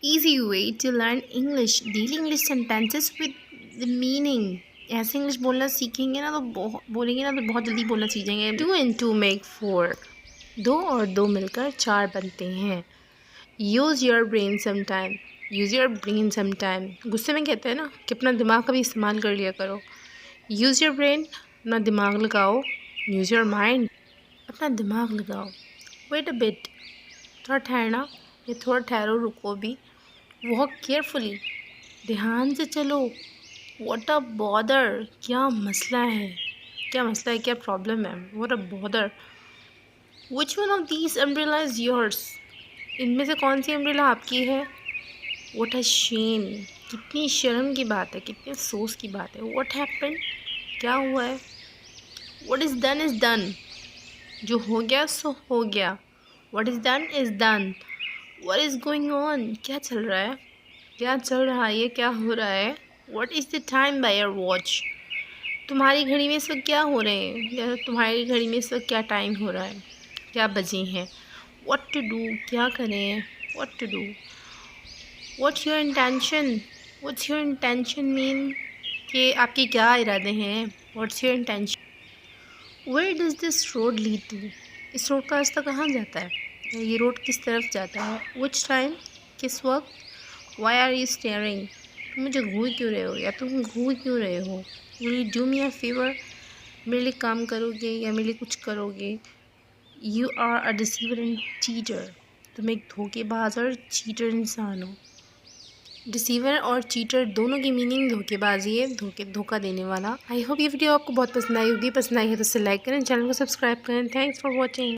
easy way to learn English. Daily English sentences with the meaning. ऐसे English बोलना सीखेंगे ना तो बोलेंगे ना तो बहुत जल्दी बोलना सीख जाएंगे। 2 and 2 make 4. 2 और 2 मिलकर 4 बनते हैं। Use your brain sometime. Use your brain sometime. गुस्से में कहते हैं ना कि अपना दिमाग का भी इस्तेमाल कर लिया करो। यूज़ योर ब्रेन, अपना दिमाग लगाओ। यूज़ योर माइंड, अपना दिमाग लगाओ। वेट अ बिट, थोड़ा ठहरना या थोड़ा ठहरो, रुको भी। वॉक केयरफुली, ध्यान से चलो। व्हाट अ बॉदर, क्या मसला है, क्या मसला है, क्या प्रॉब्लम है। What a bother. Which one of these umbrella is yours, इनमें से कौन सी अम्ब्रेला आपकी है। व्हाट अ शेम, कितनी शर्म की बात है, कितने अफसोस की बात है। व्हाट हैपेंड, क्या हुआ है। व्हाट इज़ डन, जो हो गया सो हो गया। What is done. What is going on, क्या चल रहा है, क्या चल रहा है, क्या हो रहा है। What is the time by your watch, तुम्हारी घड़ी में इस वक्त क्या हो रहे हैं, या तुम्हारी घड़ी में इस वक्त क्या टाइम हो रहा है, क्या बजे हैं। व्हाट टू डू, क्या करें। What to do. What's your intention, what's your intention mean कि आपके क्या इरादे हैं। What's your intention. Where does this road lead to, इस रोड का रास्ता कहाँ जाता है, या ये रोड किस तरफ जाता है। विच टाइम, किस वक्त। वाई आर यू स्टेयरिंग, तुम मुझे घूर क्यों रहे हो, या तुम घूर क्यों रहे हो। Will you do me a favour, मेरे लिए काम करोगे या मेरे लिए कुछ करोगे। You are a deceiver and cheater, तुम एक धोखेबाज और चीटर इंसान हो। डिसीवर और चीटर दोनों की मीनिंग धोखेबाजी है, धोखा देने वाला। आई होप ये वीडियो आपको बहुत पसंद आई होगी। पसंद आई है तो इसे लाइक करें, चैनल को सब्सक्राइब करें। Thanks for watching.